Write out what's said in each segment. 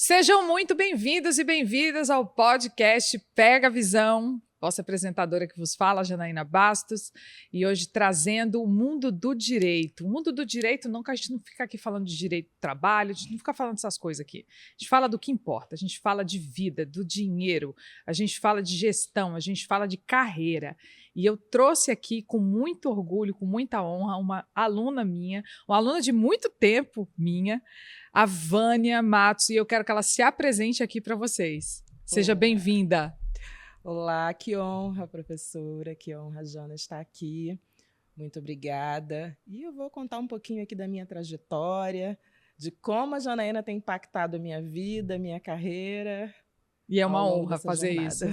Sejam muito bem-vindos e bem-vindas ao podcast Pega a Visão. Vossa apresentadora que vos fala, Janaína Bastos, e hoje trazendo o mundo do direito. O mundo do direito, não que a gente não fica aqui falando de direito do trabalho, a gente não fica falando dessas coisas aqui. A gente fala do que importa, a gente fala de vida, do dinheiro, a gente fala de gestão, a gente fala de carreira. E eu trouxe aqui com muito orgulho, com muita honra, uma aluna minha, uma aluna de muito tempo minha, a Vânia Matos, e eu quero que ela se apresente aqui para vocês. Seja bem-vinda. Olá, que honra, professora, que honra, Jana, estar aqui. Muito obrigada. E eu vou contar um pouquinho aqui da minha trajetória, de como a Janaína tem impactado a minha vida, a minha carreira. E é uma honra fazer isso.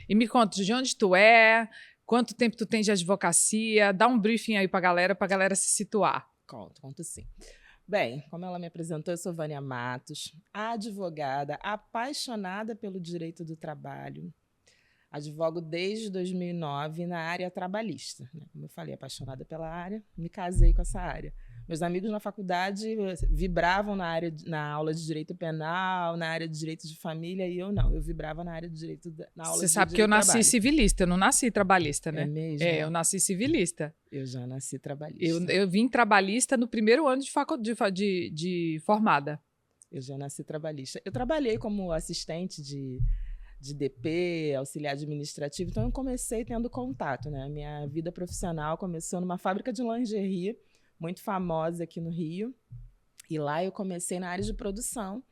E me conta, de onde tu é, quanto tempo tu tem de advocacia, dá um briefing aí para a galera se situar. Conto sim. Bem, como ela me apresentou, eu sou Vânia Matos, advogada, apaixonada pelo direito do trabalho. Advogo desde 2009 na área trabalhista, né? Como eu falei, apaixonada pela área, me casei com essa área. Meus amigos na faculdade vibravam na aula de direito penal, na área de direito de família, e eu não. Eu vibrava na área de direito, na aula de direito do trabalho. Você sabe que eu nasci civilista, eu não nasci trabalhista, né? É mesmo? É, eu nasci civilista. Eu já nasci trabalhista. Eu vim trabalhista no primeiro ano de formada. Eu já nasci trabalhista. Eu trabalhei como assistente de DP, auxiliar administrativo, então eu comecei tendo contato, né? A minha vida profissional começou numa fábrica de lingerie, muito famosa aqui no Rio, e lá eu comecei na área de produção,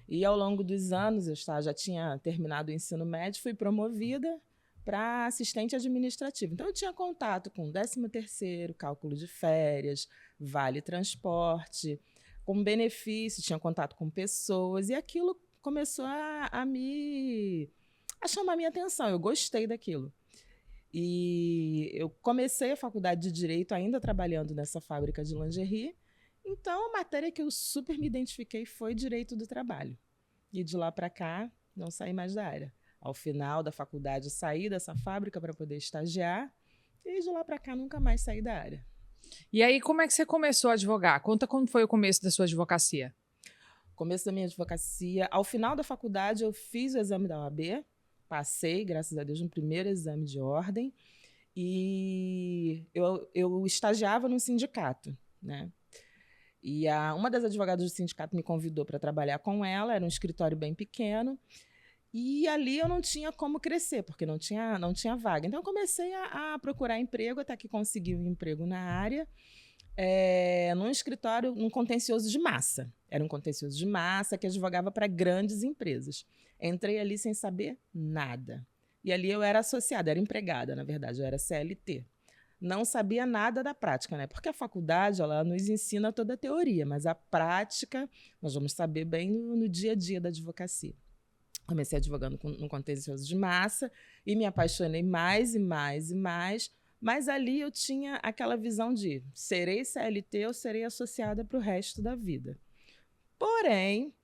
e ao longo dos anos, eu já tinha terminado o ensino médio, fui promovida para assistente administrativo. Então eu tinha contato com 13º, cálculo de férias, vale transporte, com benefício, tinha contato com pessoas, e aquilo começou a chamar a minha atenção, eu gostei daquilo. E eu comecei a faculdade de Direito ainda trabalhando nessa fábrica de lingerie, então a matéria que eu super me identifiquei foi Direito do Trabalho. E de lá para cá, não saí mais da área. Ao final da faculdade, saí dessa fábrica para poder estagiar, e de lá para cá nunca mais saí da área. E aí, como é que você começou a advogar? Conta como foi o começo da sua advocacia. Começo da minha advocacia, ao final da faculdade eu fiz o exame da OAB, passei, graças a Deus, no primeiro exame de ordem, e eu estagiava num sindicato, né? E uma das advogadas do sindicato me convidou para trabalhar com ela, era um escritório bem pequeno, e ali eu não tinha como crescer, porque não tinha vaga. Então eu comecei a procurar emprego, até que consegui um emprego na área, num escritório, num contencioso de massa. Era um contencioso de massa que advogava para grandes empresas. Entrei ali sem saber nada. E ali eu era associada, era empregada, na verdade, eu era CLT. Não sabia nada da prática, né? Porque a faculdade, ela nos ensina toda a teoria, mas a prática nós vamos saber bem no dia a dia da advocacia. Comecei advogando num contencioso de massa e me apaixonei mais e mais e mais. Mas ali eu tinha aquela visão de serei CLT ou serei associada para o resto da vida. Porém,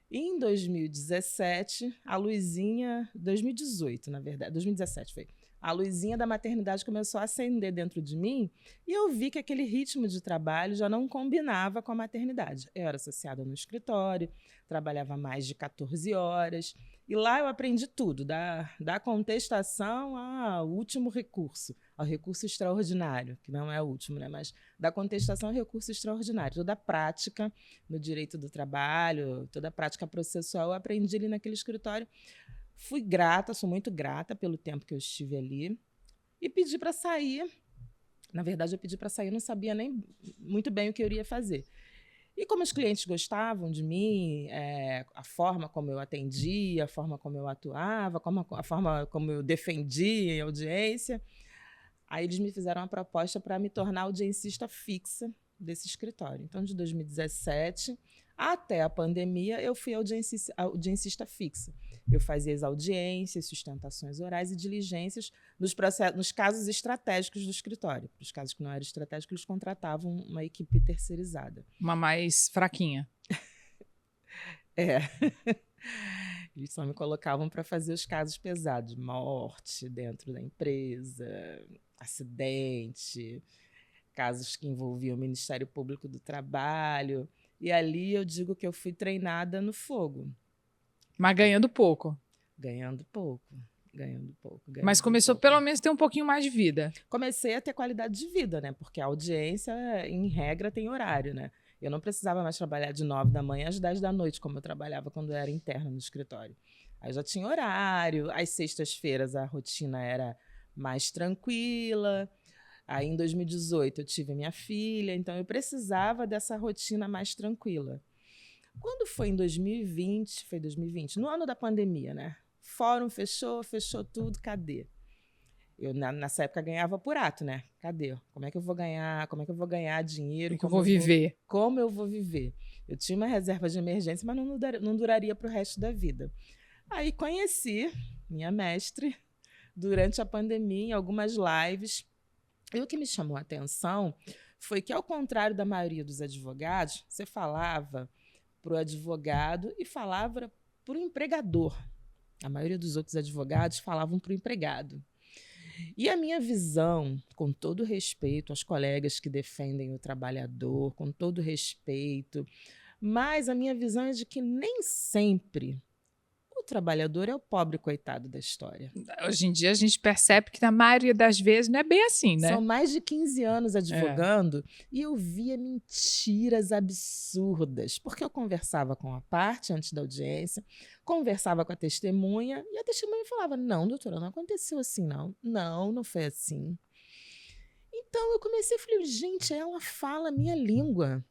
em 2017, a luzinha... 2018, na verdade. 2017 foi. A luzinha da maternidade começou a acender dentro de mim e eu vi que aquele ritmo de trabalho já não combinava com a maternidade. Eu era associada no escritório, trabalhava mais de 14 horas... E lá eu aprendi tudo, da contestação ao último recurso, ao recurso extraordinário, que não é o último, né? Mas da contestação ao recurso extraordinário. Toda a prática no direito do trabalho, toda a prática processual, eu aprendi ali naquele escritório. Fui grata, sou muito grata pelo tempo que eu estive ali e pedi para sair. Na verdade, eu pedi para sair, eu não sabia nem muito bem o que eu iria fazer. E como os clientes gostavam de mim, a forma como eu atendia, a forma como eu atuava, a forma como eu defendia a audiência, aí eles me fizeram uma proposta para me tornar audiencista fixa desse escritório. Então, de 2017 até a pandemia, eu fui audiencista fixa. Eu fazia as audiências, sustentações orais e diligências nos casos estratégicos do escritório. Para os casos que não eram estratégicos, eles contratavam uma equipe terceirizada. Uma mais fraquinha. Eles só me colocavam para fazer os casos pesados, morte dentro da empresa, acidente, casos que envolviam o Ministério Público do Trabalho. E ali eu digo que eu fui treinada no fogo. Mas ganhando pouco. Ganhando pouco. Mas começou pelo menos a ter um pouquinho mais de vida. Comecei a ter qualidade de vida, né? Porque a audiência, em regra, tem horário, né? Eu não precisava mais trabalhar de 9 da manhã às 10 da noite, como eu trabalhava quando eu era interna no escritório. Aí já tinha horário, às sextas-feiras a rotina era mais tranquila. Aí em 2018 eu tive minha filha, então eu precisava dessa rotina mais tranquila. Quando foi em 2020, no ano da pandemia, né? Fórum fechou tudo, cadê? Eu, nessa época, ganhava por ato, né? Cadê? Como é que eu vou ganhar? Como é que eu vou ganhar dinheiro? Como eu vou viver? Como eu vou viver? Eu tinha uma reserva de emergência, mas não duraria para o resto da vida. Aí conheci minha mestre durante a pandemia, em algumas lives. E o que me chamou a atenção foi que, ao contrário da maioria dos advogados, você falava para o advogado e falava para o empregador. A maioria dos outros advogados falavam para o empregado. E a minha visão, com todo respeito aos colegas que defendem o trabalhador, com todo respeito, mas a minha visão é de que nem sempre o trabalhador é o pobre coitado da história. Hoje em dia a gente percebe que na maioria das vezes não é bem assim, né? São mais de 15 anos advogando e eu via mentiras absurdas, porque eu conversava com a parte antes da audiência, conversava com a testemunha e a testemunha falava, não, doutora, não aconteceu assim, não. Não foi assim. Então eu comecei a falar, gente, ela fala a minha língua.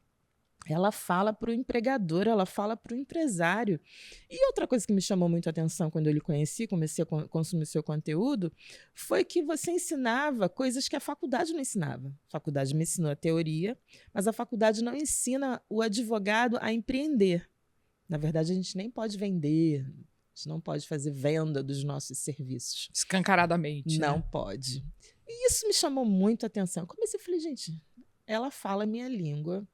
Ela fala para o empregador, ela fala para o empresário. E outra coisa que me chamou muito a atenção quando eu lhe conheci, comecei a consumir seu conteúdo, foi que você ensinava coisas que a faculdade não ensinava. A faculdade me ensinou a teoria, mas a faculdade não ensina o advogado a empreender. Na verdade, a gente nem pode vender, a gente não pode fazer venda dos nossos serviços. Escancaradamente. Não né? pode. E isso me chamou muito a atenção. Eu comecei a falar, gente, ela fala a minha língua.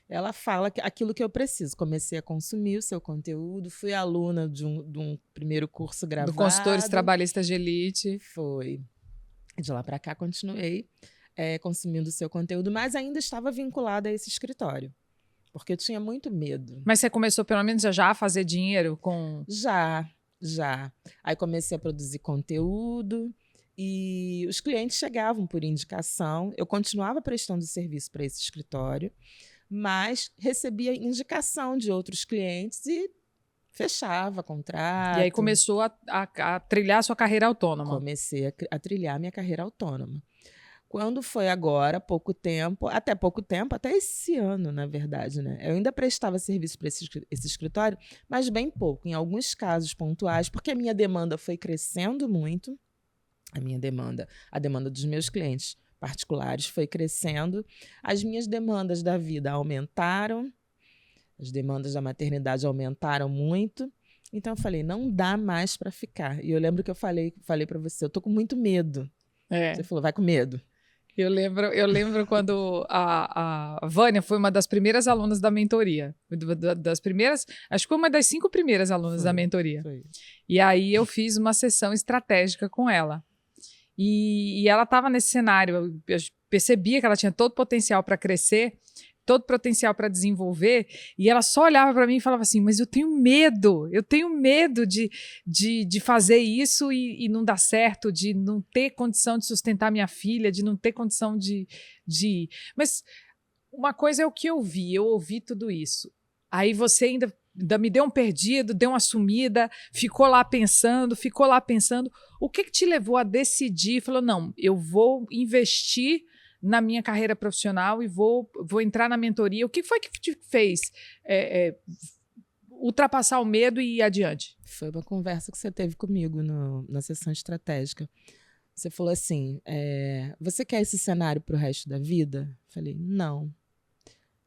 Ela fala aquilo que eu preciso. Comecei a consumir o seu conteúdo, fui aluna de um primeiro curso gravado. Do Consultores Trabalhistas de Elite. Foi. De lá para cá, continuei consumindo o seu conteúdo, mas ainda estava vinculada a esse escritório, porque eu tinha muito medo. Mas você começou, pelo menos, já a fazer dinheiro com... Já. Aí comecei a produzir conteúdo e os clientes chegavam por indicação. Eu continuava prestando serviço para esse escritório, mas recebia indicação de outros clientes e fechava contrato. E aí começou a trilhar a sua carreira autônoma. Comecei a trilhar minha carreira autônoma. Quando foi agora, até esse ano, na verdade, né? Eu ainda prestava serviço para esse escritório, mas bem pouco, em alguns casos pontuais, porque a minha demanda foi crescendo muito, a demanda dos meus clientes particulares foi crescendo, as minhas demandas da vida aumentaram, as demandas da maternidade aumentaram muito, então eu falei, não dá mais para ficar. E eu lembro que eu falei para você, eu tô com muito medo. Você falou, vai com medo. Eu lembro quando a Vânia foi uma das primeiras alunas da mentoria, acho que foi uma das 5 primeiras alunas da mentoria. Foi. E aí eu fiz uma sessão estratégica com ela. E ela estava nesse cenário, eu percebia que ela tinha todo potencial para crescer, todo potencial para desenvolver, e ela só olhava para mim e falava assim, mas eu tenho medo de fazer isso e não dar certo, de não ter condição de sustentar minha filha, de não ter condição de ir. Mas uma coisa é o que eu ouvi tudo isso. Aí você ainda me deu um perdido, deu uma sumida, ficou lá pensando. O que te levou a decidir? Falou, não, eu vou investir na minha carreira profissional e vou entrar na mentoria. O que foi que te fez ultrapassar o medo e ir adiante? Foi uma conversa que você teve comigo na sessão estratégica. Você falou assim, você quer esse cenário para o resto da vida? Falei, não.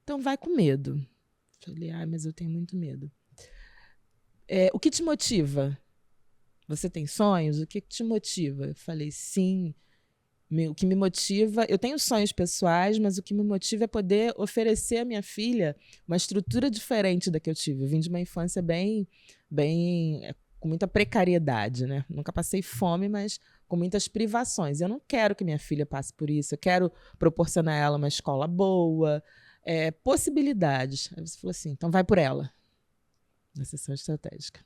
Então vai com medo. Falei, mas eu tenho muito medo. O que te motiva? Você tem sonhos? O que te motiva? Eu falei, sim. O que me motiva... Eu tenho sonhos pessoais, mas o que me motiva é poder oferecer à minha filha uma estrutura diferente da que eu tive. Eu vim de uma infância bem com muita precariedade, né? Nunca passei fome, mas com muitas privações. Eu não quero que minha filha passe por isso. Eu quero proporcionar a ela uma escola boa, possibilidades. Aí você falou assim, então vai por ela, na sessão estratégica.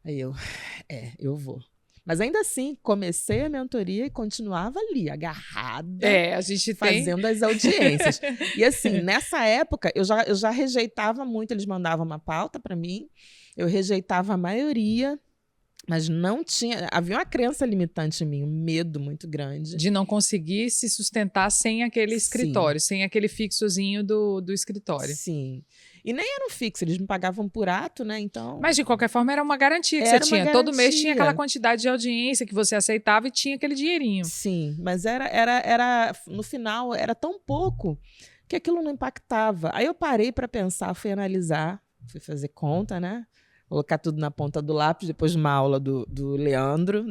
Aí eu vou. Mas ainda assim, comecei a mentoria e continuava ali, agarrada, A gente fazendo as audiências. E assim, nessa época, eu já rejeitava muito, eles mandavam uma pauta para mim, eu rejeitava a maioria, mas não tinha... Havia uma crença limitante em mim, um medo muito grande. De não conseguir se sustentar sem aquele escritório, sem aquele fixozinho do escritório. Sim. E nem era um fixo, eles me pagavam por ato, né? Então... Mas, de qualquer forma, era uma garantia que você tinha. Garantia. Todo mês tinha aquela quantidade de audiência que você aceitava e tinha aquele dinheirinho. Sim, mas no final, era tão pouco que aquilo não impactava. Aí eu parei para pensar, fui analisar, fui fazer conta, né? Colocar tudo na ponta do lápis, depois de uma aula do Leandro,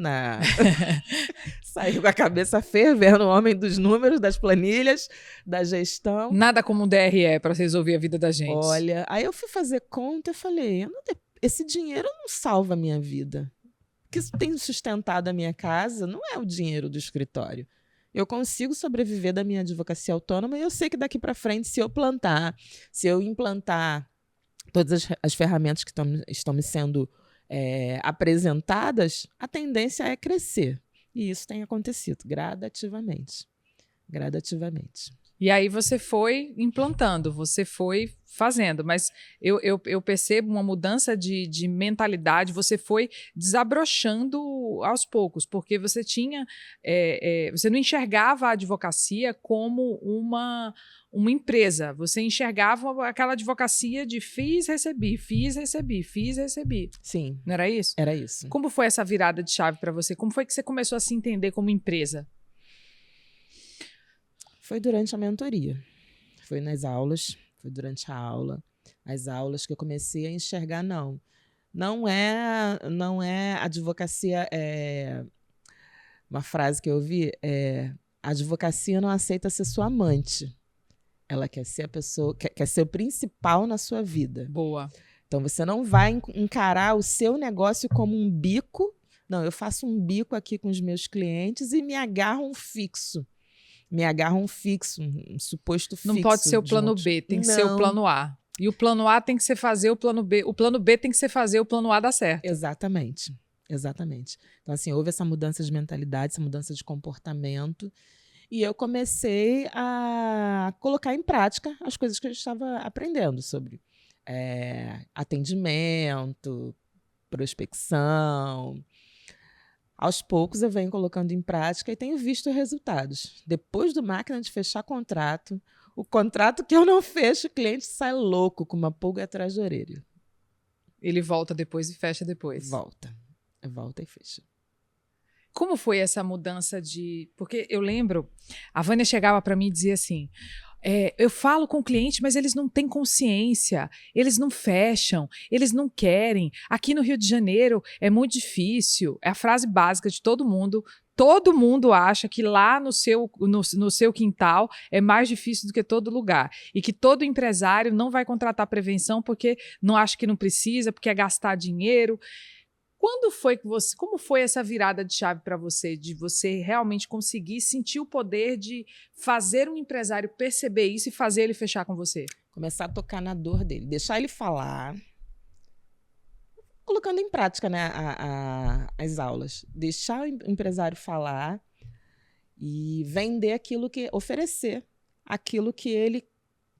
saiu com a cabeça fervendo, o homem dos números, das planilhas, da gestão. Nada como um DRE para resolver a vida da gente. Olha, aí eu fui fazer conta e falei, esse dinheiro não salva a minha vida. O que tem sustentado a minha casa não é o dinheiro do escritório. Eu consigo sobreviver da minha advocacia autônoma e eu sei que daqui para frente, se eu implantar todas as ferramentas que estão me sendo apresentadas, a tendência é crescer. E isso tem acontecido gradativamente. E aí você foi implantando, você foi fazendo, mas eu percebo uma mudança de mentalidade, você foi desabrochando aos poucos, porque você tinha, você não enxergava a advocacia como uma empresa, você enxergava aquela advocacia de fiz, recebi. Sim. Não era isso? Era isso. Como foi essa virada de chave para você? Como foi que você começou a se entender como empresa? Foi durante a mentoria, foi nas aulas, foi durante a aula, as aulas que eu comecei a enxergar, não é advocacia, uma frase que eu ouvi, a advocacia não aceita ser sua amante, ela quer ser a pessoa, quer ser o principal na sua vida. Boa. Então você não vai encarar o seu negócio como um bico, não, eu faço um bico aqui com os meus clientes e me agarro um fixo. Um suposto fixo. Não pode ser o plano B, tem que ser o plano A. E o plano A tem que ser fazer o plano B. O plano B tem que ser fazer o plano A dar certo. Exatamente. Então, assim, houve essa mudança de mentalidade, essa mudança de comportamento. E eu comecei a colocar em prática as coisas que eu estava aprendendo sobre atendimento, prospecção. Aos poucos eu venho colocando em prática e tenho visto resultados. Depois do máquina de fechar contrato, o contrato que eu não fecho, o cliente sai louco, com uma pulga atrás da orelha. Ele volta depois e fecha depois. Volta e fecha. Como foi essa mudança de... Porque eu lembro, a Vânia chegava para mim e dizia assim... eu falo com o cliente, mas eles não têm consciência, eles não fecham, eles não querem. Aqui no Rio de Janeiro é muito difícil. É a frase básica de todo mundo. Todo mundo acha que lá no seu quintal é mais difícil do que todo lugar. E que todo empresário não vai contratar prevenção porque não acha que não precisa, porque é gastar dinheiro. Como foi essa virada de chave para você, de você realmente conseguir sentir o poder de fazer um empresário perceber isso e fazer ele fechar com você? Começar a tocar na dor dele, deixar ele falar, colocando em prática, né, as aulas, deixar o empresário falar e vender oferecer aquilo que ele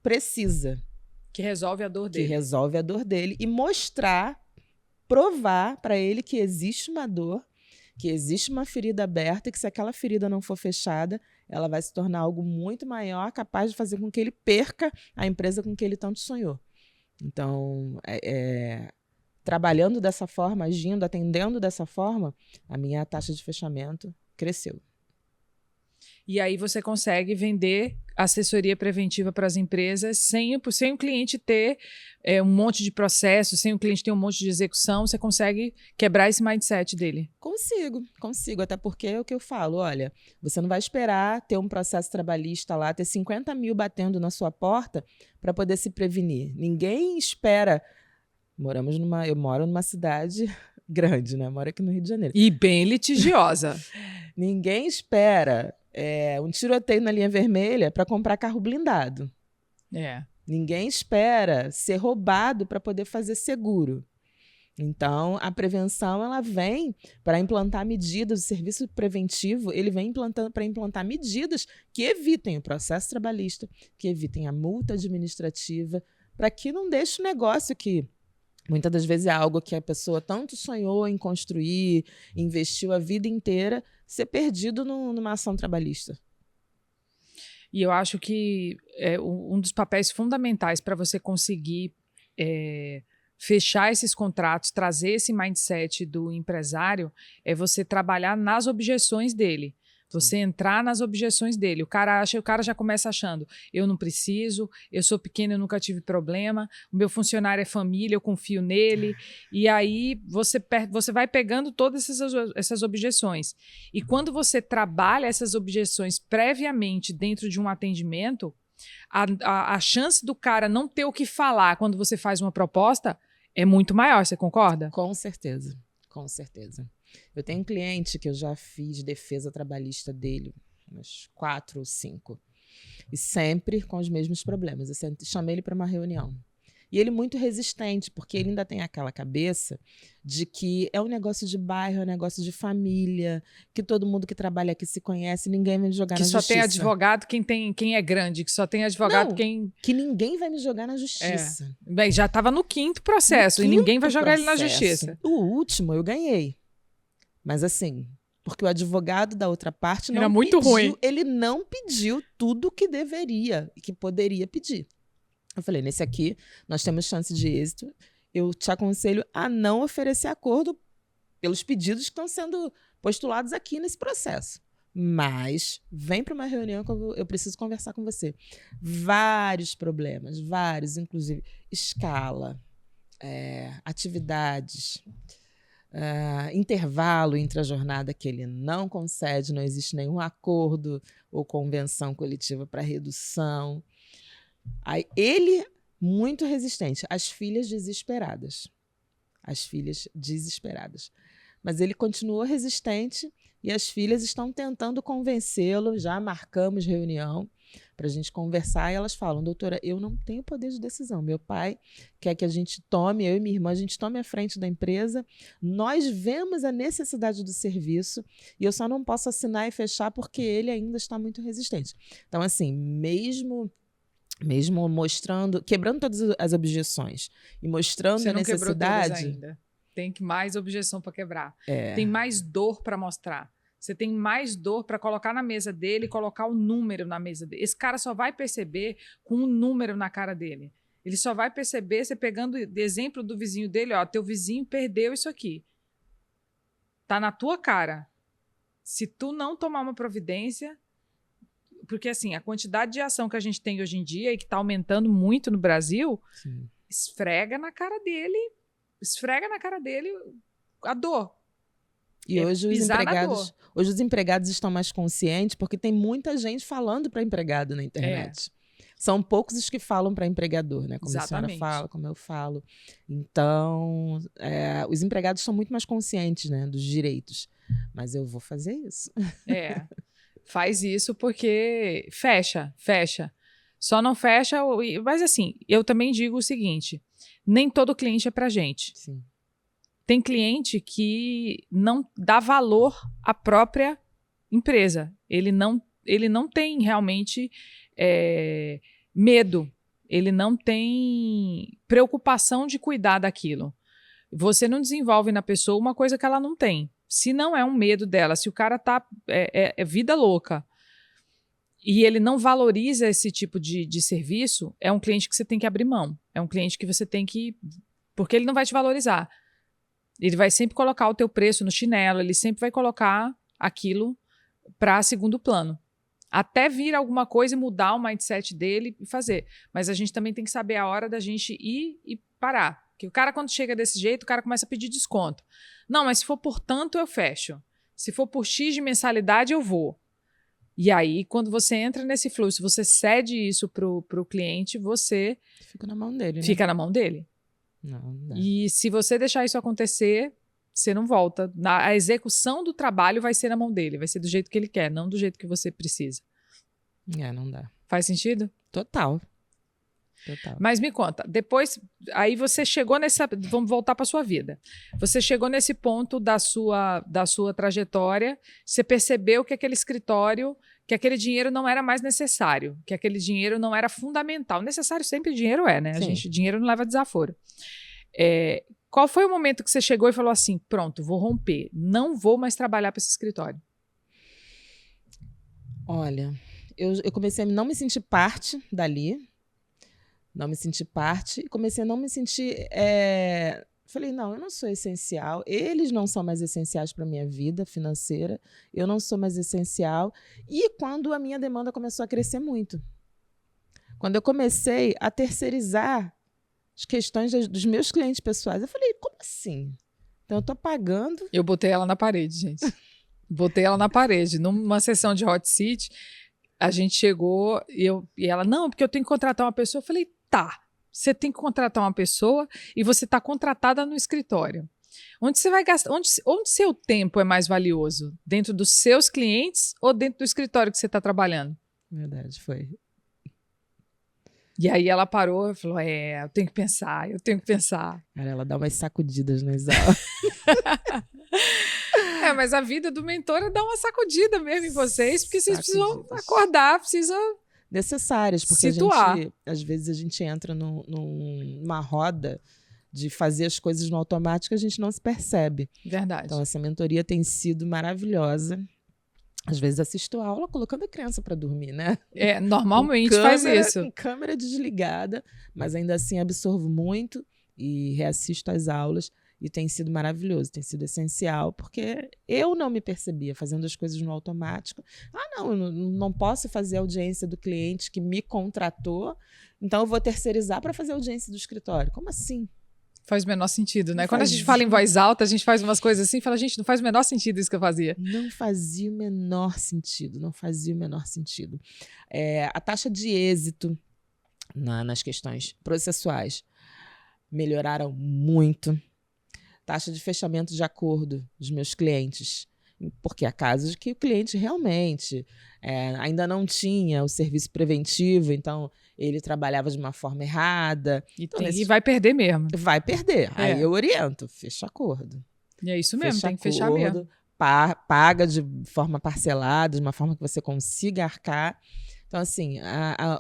precisa. Que resolve a dor dele. Que resolve a dor dele e provar para ele que existe uma dor, que existe uma ferida aberta e que se aquela ferida não for fechada, ela vai se tornar algo muito maior, capaz de fazer com que ele perca a empresa com que ele tanto sonhou. Então, trabalhando dessa forma, agindo, atendendo dessa forma, a minha taxa de fechamento cresceu. E aí você consegue vender assessoria preventiva para as empresas sem o cliente ter um monte de processos, sem o cliente ter um monte de execução, você consegue quebrar esse mindset dele? Consigo, até porque é o que eu falo, olha, você não vai esperar ter um processo trabalhista lá, ter 50 mil batendo na sua porta para poder se prevenir. Ninguém espera. Eu moro numa cidade grande, né? Moro aqui no Rio de Janeiro. E bem litigiosa. Ninguém espera um tiroteio na linha vermelha para comprar carro blindado. É. Ninguém espera ser roubado para poder fazer seguro. Então, a prevenção ela vem para implantar medidas, o serviço preventivo ele vem para implantar medidas que evitem o processo trabalhista, que evitem a multa administrativa, para que não deixe o negócio que muitas das vezes é algo que a pessoa tanto sonhou em construir, investiu a vida inteira, ser perdido numa ação trabalhista. E eu acho que um dos papéis fundamentais para você conseguir fechar esses contratos, trazer esse mindset do empresário, é você trabalhar nas objeções dele. Você entrar nas objeções dele. O cara já começa achando, eu não preciso, eu sou pequeno, eu nunca tive problema, o meu funcionário é família, eu confio nele. E aí você vai pegando todas essas objeções. E quando você trabalha essas objeções previamente dentro de um atendimento, a chance do cara não ter o que falar quando você faz uma proposta é muito maior, você concorda? Com certeza, com certeza. Eu tenho um cliente que eu já fiz defesa trabalhista dele, umas 4 ou 5, e sempre com os mesmos problemas. Eu chamei ele para uma reunião. E ele muito resistente, porque ele ainda tem aquela cabeça de que é um negócio de bairro, é um negócio de família, que todo mundo que trabalha aqui se conhece, ninguém vai me jogar na justiça. Que só tem advogado quem é grande, que só tem advogado quem... que ninguém vai me jogar na justiça. Bem, já estava no 5º processo e ninguém vai jogar ele na justiça. O último eu ganhei. Mas assim, porque o advogado da outra parte não era muito pediu, ruim. Ele não pediu tudo que deveria e que poderia pedir. Eu falei, nesse aqui nós temos chance de êxito. Eu te aconselho a não oferecer acordo pelos pedidos que estão sendo postulados aqui nesse processo. Mas vem para uma reunião que eu preciso conversar com você. Vários problemas, vários, inclusive escala, atividades, intervalo entre a jornada que ele não concede, não existe nenhum acordo ou convenção coletiva para redução. Aí, ele, muito resistente. As filhas desesperadas. Mas ele continuou resistente e as filhas estão tentando convencê-lo. Já marcamos reunião para a gente conversar e elas falam, doutora, eu não tenho poder de decisão. Meu pai quer que a gente tome, eu e minha irmã, a gente tome a frente da empresa. Nós vemos a necessidade do serviço e eu só não posso assinar e fechar porque ele ainda está muito resistente. Então, assim, mesmo mostrando, quebrando todas as objeções e mostrando a necessidade. Ainda. Tem mais objeção para quebrar. Tem mais dor para mostrar. Você tem mais dor para colocar na mesa dele e colocar o número na mesa dele. Esse cara só vai perceber com um número na cara dele. Ele só vai perceber, você pegando de exemplo do vizinho dele, ó, teu vizinho perdeu isso aqui. Tá na tua cara. Se tu não tomar uma providência, porque assim, a quantidade de ação que a gente tem hoje em dia e que está aumentando muito no Brasil, sim, esfrega na cara dele a dor. E hoje os empregados estão mais conscientes porque tem muita gente falando para empregado na internet. São poucos os que falam para empregador, né? Como exatamente. A senhora fala, como eu falo. Então, os empregados são muito mais conscientes, né, dos direitos. Mas eu vou fazer isso. Faz isso porque fecha. Só não fecha... Mas assim, eu também digo o seguinte, nem todo cliente é pra gente. Sim. Tem cliente que não dá valor à própria empresa. Ele não tem realmente medo. Ele não tem preocupação de cuidar daquilo. Você não desenvolve na pessoa uma coisa que ela não tem. Se não é um medo dela, se o cara tá vida louca e ele não valoriza esse tipo de serviço, é um cliente que você tem que abrir mão. É um cliente que você tem que... Porque ele não vai te valorizar. Ele vai sempre colocar o teu preço no chinelo, ele sempre vai colocar aquilo para segundo plano. Até vir alguma coisa e mudar o mindset dele e fazer. Mas a gente também tem que saber a hora da gente ir e parar. Porque o cara, quando chega desse jeito, o cara começa a pedir desconto. Não, mas se for por tanto, eu fecho. Se for por X de mensalidade, eu vou. E aí, quando você entra nesse fluxo, você cede isso pro cliente, você... Fica na mão dele, né? Fica na mão dele. Não. E se você deixar isso acontecer, você não volta. A execução do trabalho vai ser na mão dele, vai ser do jeito que ele quer, não do jeito que você precisa. Não dá. Faz sentido? Total. Total. Mas me conta, depois, aí você chegou vamos voltar para sua vida. Você chegou nesse ponto da sua trajetória, você percebeu que aquele escritório, que aquele dinheiro não era mais necessário, que aquele dinheiro não era fundamental. Necessário sempre dinheiro né? Dinheiro não leva desaforo. Qual foi o momento que você chegou e falou assim, pronto, vou romper, não vou mais trabalhar para esse escritório? Olha, eu comecei a não me sentir parte dali, e comecei a não me sentir... Falei, não, eu não sou essencial, eles não são mais essenciais para a minha vida financeira, eu não sou mais essencial. E quando a minha demanda começou a crescer muito, quando eu comecei a terceirizar as questões dos meus clientes pessoais, eu falei, como assim? Então eu estou pagando... Eu botei ela na parede, gente. Botei ela na parede. Numa sessão de hot seat, a gente chegou e ela, não, porque eu tenho que contratar uma pessoa. Eu falei, tá, você tem que contratar uma pessoa e você está contratada no escritório. Onde você vai gastar? Onde seu tempo é mais valioso? Dentro dos seus clientes ou dentro do escritório que você está trabalhando? Verdade, foi. E aí ela parou e falou, eu tenho que pensar. Cara, ela dá umas sacudidas nas aulas. Mas a vida do mentor é dar uma sacudida mesmo em vocês, porque vocês precisam acordar, necessárias, porque situar. Às vezes a gente entra numa roda de fazer as coisas no automático e a gente não se percebe. Verdade. Então, essa mentoria tem sido maravilhosa. Às vezes assisto a aula colocando a criança para dormir, né? Normalmente faz isso. Com câmera desligada, mas ainda assim absorvo muito e reassisto as aulas. E tem sido maravilhoso, tem sido essencial, porque eu não me percebia fazendo as coisas no automático. Eu não posso fazer a audiência do cliente que me contratou, então eu vou terceirizar para fazer a audiência do escritório. Como assim? Faz o menor sentido, né? Quando a gente fala em voz alta, a gente faz umas coisas assim e fala, gente, não faz o menor sentido isso que eu fazia. Não fazia o menor sentido, A taxa de êxito nas questões processuais melhoraram muito. Taxa de fechamento de acordo dos meus clientes, porque há casos que o cliente realmente ainda não tinha o serviço preventivo, então ele trabalhava de uma forma errada. E vai perder mesmo. Vai perder. Aí eu oriento, fecha acordo. E é isso mesmo, tem que fechar mesmo. Paga de forma parcelada, de uma forma que você consiga arcar. Então, assim,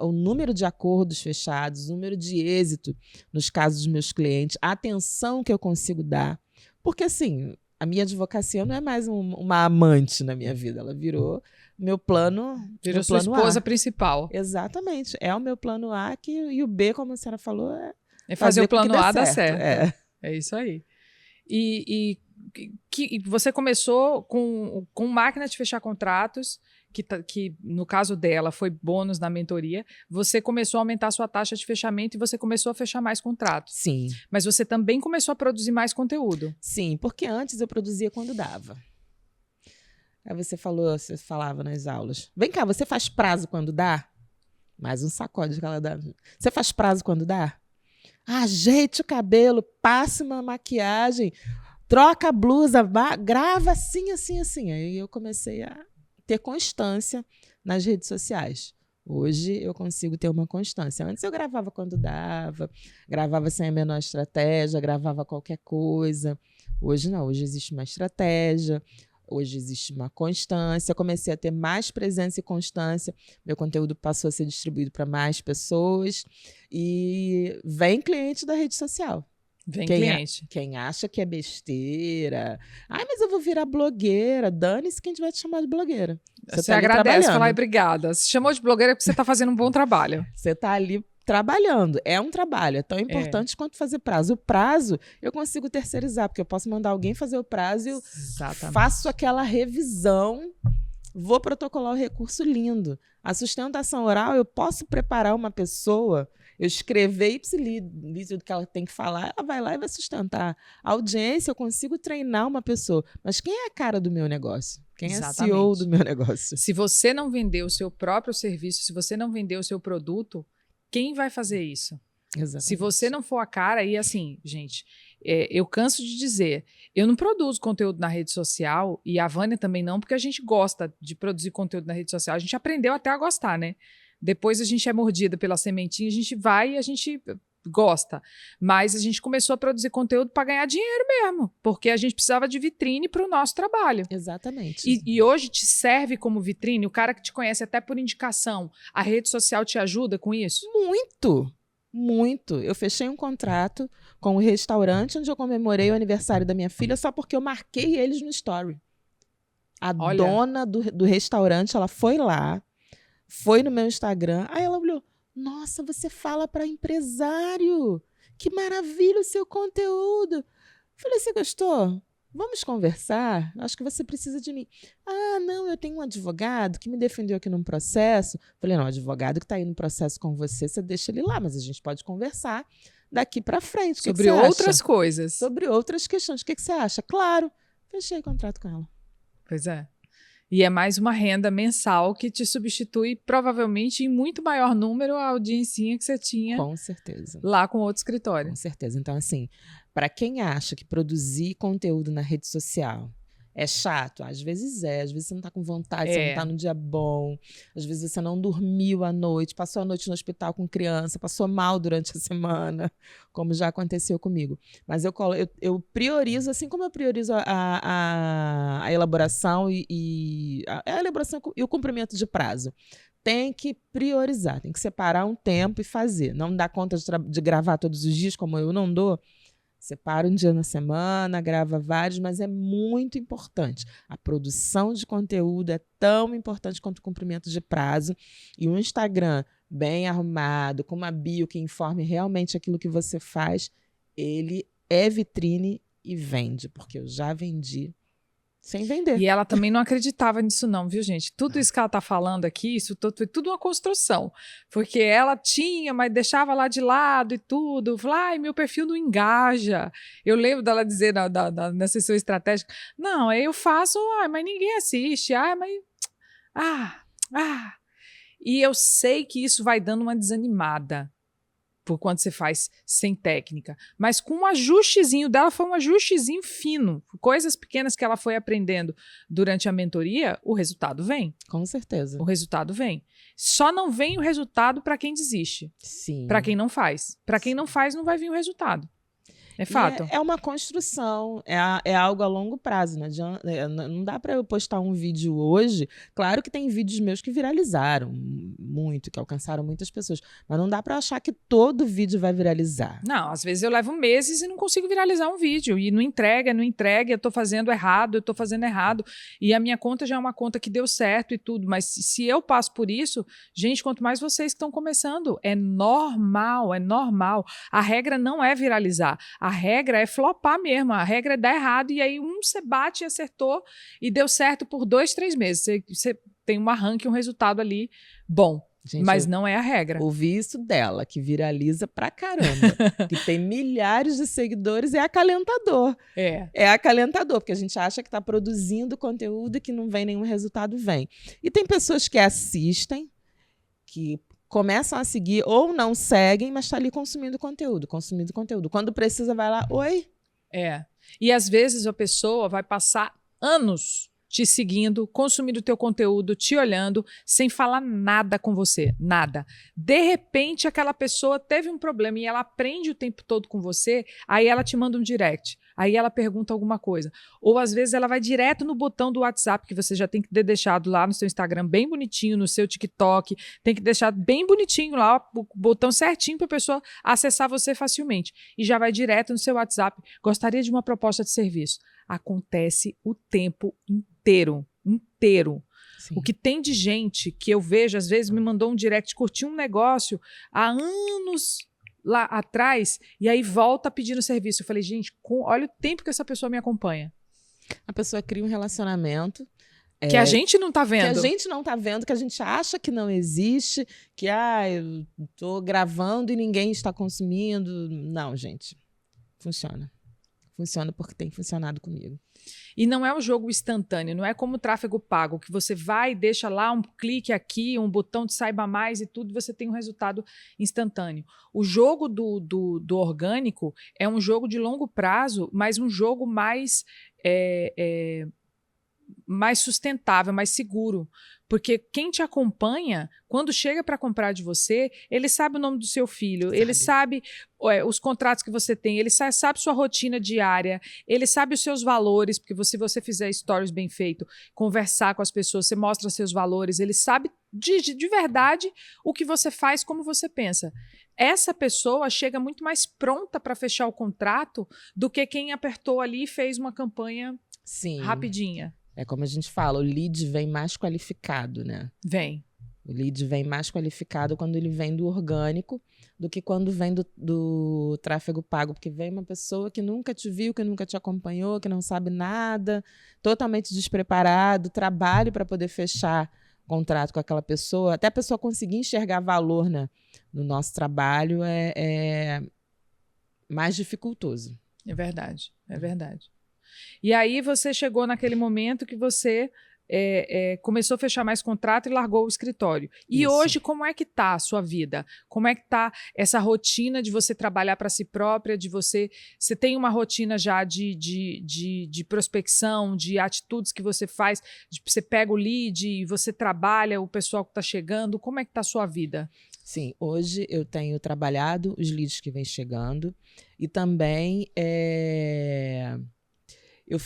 o número de acordos fechados, o número de êxito nos casos dos meus clientes, a atenção que eu consigo dar. Porque, assim, a minha advocacia não é mais uma amante na minha vida, ela virou meu plano. Virou sua esposa principal. Exatamente. É o meu plano A e o B, como a senhora falou, é fazer o plano A dar certo. É isso aí. E você começou com máquina de fechar contratos, que no caso dela foi bônus na mentoria, você começou a aumentar a sua taxa de fechamento e você começou a fechar mais contratos. Sim. Mas você também começou a produzir mais conteúdo. Sim, porque antes eu produzia quando dava. Aí você falava nas aulas, vem cá, você faz prazo quando dá? Mais um sacode que ela dá. Você faz prazo quando dá? Ajeite o cabelo, passe uma maquiagem, troca a blusa, grava assim, assim, assim. Aí eu comecei a ter constância nas redes sociais. Hoje eu consigo ter uma constância. Antes eu gravava quando dava, gravava sem a menor estratégia, gravava qualquer coisa. Hoje não, hoje existe uma estratégia, hoje existe uma constância. Eu comecei a ter mais presença e constância, meu conteúdo passou a ser distribuído para mais pessoas e vem cliente da rede social. Cliente. Quem acha que é besteira. Mas eu vou virar blogueira. Dane-se quem vai te chamar de blogueira. Você tá agradece, fala, obrigada. Se chamou de blogueira porque você está fazendo um bom trabalho. Você está ali trabalhando. É um trabalho. É tão importante quanto fazer prazo. O prazo eu consigo terceirizar, porque eu posso mandar alguém fazer o prazo e eu faço aquela revisão, vou protocolar o recurso lindo. A sustentação oral, eu posso preparar uma pessoa, eu escrever ipsilídio do que ela tem que falar, ela vai lá e vai sustentar. A audiência, eu consigo treinar uma pessoa. Mas quem é a cara do meu negócio? Quem é a CEO do meu negócio? Se você não vender o seu próprio serviço, se você não vender o seu produto, quem vai fazer isso? Exatamente. Se você não for a cara, e assim, gente, eu canso de dizer, eu não produzo conteúdo na rede social, e a Vânia também não, porque a gente gosta de produzir conteúdo na rede social. A gente aprendeu até a gostar, né? Depois a gente é mordida pela sementinha, a gente vai e a gente gosta. Mas a gente começou a produzir conteúdo para ganhar dinheiro mesmo, porque a gente precisava de vitrine para o nosso trabalho. Exatamente. E hoje te serve como vitrine? O cara que te conhece até por indicação, a rede social te ajuda com isso? Muito, muito. Eu fechei um contrato com o restaurante onde eu comemorei o aniversário da minha filha só porque eu marquei eles no story. A dona do restaurante, ela foi lá, foi no meu Instagram, aí ela olhou, nossa, você fala para empresário, que maravilha o seu conteúdo. Falei, você gostou? Vamos conversar? Acho que você precisa de mim. Ah, não, eu tenho um advogado que me defendeu aqui num processo. Falei, não, o advogado que está aí no processo com você, você deixa ele lá, mas a gente pode conversar daqui para frente. Sobre outras coisas. Sobre outras questões. O que você acha? Claro. Fechei o contrato com ela. Pois é. E é mais uma renda mensal que te substitui, provavelmente, em muito maior número, a audiência que você tinha. Com certeza. Lá com outro escritório. Com certeza. Então, assim, para quem acha que produzir conteúdo na rede social é chato, às vezes você não está com vontade, você não está num dia bom, às vezes você não dormiu à noite, passou a noite no hospital com criança, passou mal durante a semana, como já aconteceu comigo. Mas eu priorizo, assim como eu priorizo a elaboração e a elaboração e o cumprimento de prazo. Tem que priorizar, tem que separar um tempo e fazer. Não dá conta de gravar todos os dias, como eu não dou. Separa um dia na semana, grava vários, mas é muito importante. A produção de conteúdo é tão importante quanto o cumprimento de prazo. E um Instagram bem arrumado, com uma bio que informe realmente aquilo que você faz, ele é vitrine e vende, porque eu já vendi sem vender. E ela também não acreditava nisso não, viu, gente? Tudo isso que ela tá falando aqui, isso foi tudo uma construção. Porque ela tinha, mas deixava lá de lado e tudo. Falava, ai, meu perfil não engaja. Eu lembro dela dizer na sessão estratégica, não, eu faço, mas ninguém assiste. E eu sei que isso vai dando uma desanimada por quando você faz sem técnica. Mas com um ajustezinho dela, foi um ajustezinho fino. Coisas pequenas que ela foi aprendendo durante a mentoria, o resultado vem. Com certeza. O resultado vem. Só não vem o resultado para quem desiste. Sim. Para quem não faz. Para quem não faz, não vai vir o resultado. É fato. É uma construção, é algo a longo prazo. Não dá para eu postar um vídeo hoje. Claro que tem vídeos meus que viralizaram muito, que alcançaram muitas pessoas. Mas não dá para achar que todo vídeo vai viralizar. Não, às vezes eu levo meses e não consigo viralizar um vídeo. E não entrega, eu estou fazendo errado, E a minha conta já é uma conta que deu certo e tudo. Mas se eu passo por isso, gente, quanto mais vocês que estão começando, é normal. A regra não é viralizar. A regra é flopar mesmo, a regra é dar errado, e aí você bate e acertou e deu certo por 2, 3 meses. Você tem um arranque, um resultado ali bom. Gente, mas não é a regra. Ouvi isso dela, que viraliza pra caramba. Que tem milhares de seguidores, é acalentador. É acalentador, porque a gente acha que está produzindo conteúdo e que não vem nenhum resultado, vem. E tem pessoas que assistem, que começam a seguir ou não seguem, mas está ali consumindo conteúdo. Quando precisa, vai lá, oi? E às vezes a pessoa vai passar anos te seguindo, consumindo o teu conteúdo, te olhando, sem falar nada com você, nada. De repente, aquela pessoa teve um problema e ela aprende o tempo todo com você, aí ela te manda um direct, aí ela pergunta alguma coisa. Ou às vezes ela vai direto no botão do WhatsApp, que você já tem que ter deixado lá no seu Instagram bem bonitinho, no seu TikTok, tem que deixar bem bonitinho lá, o botão certinho para a pessoa acessar você facilmente. E já vai direto no seu WhatsApp. Gostaria de uma proposta de serviço. Acontece o tempo inteiro. Sim. O que tem de gente que eu vejo, às vezes me mandou um direct, curtiu um negócio há anos lá atrás, e aí volta pedindo serviço. Eu falei, gente, olha o tempo que essa pessoa me acompanha. A pessoa cria um relacionamento que a gente não tá vendo. Que a gente não tá vendo, que a gente acha que não existe, que eu tô gravando e ninguém está consumindo. Não, gente. Funciona. Funciona porque tem funcionado comigo. E não é um jogo instantâneo, não é como o tráfego pago, que você vai, deixa lá um clique aqui, um botão de saiba mais e tudo, você tem um resultado instantâneo. O jogo do orgânico é um jogo de longo prazo, mas um jogo mais sustentável, mais seguro. Porque quem te acompanha, quando chega para comprar de você, ele sabe o nome do seu filho, ele sabe os contratos que você tem, ele sabe sua rotina diária, ele sabe os seus valores, porque se você fizer stories bem feito, conversar com as pessoas, você mostra seus valores, ele sabe de verdade o que você faz, como você pensa. Essa pessoa chega muito mais pronta para fechar o contrato do que quem apertou ali e fez uma campanha rapidinha. É como a gente fala, o lead vem mais qualificado, né? Vem. O lead vem mais qualificado quando ele vem do orgânico do que quando vem do tráfego pago, porque vem uma pessoa que nunca te viu, que nunca te acompanhou, que não sabe nada, totalmente despreparado, trabalho para poder fechar contrato com aquela pessoa, até a pessoa conseguir enxergar valor, né, no nosso trabalho é mais dificultoso. É verdade, é verdade. E aí você chegou naquele momento que você começou a fechar mais contrato e largou o escritório. E Isso. Hoje, como é que tá a sua vida? Como é que tá essa rotina de você trabalhar para si própria, de você tem uma rotina já de prospecção, de atitudes que você faz, você pega o lead e você trabalha o pessoal que está chegando, como é que tá a sua vida? Sim, hoje eu tenho trabalhado os leads que vêm chegando e também eu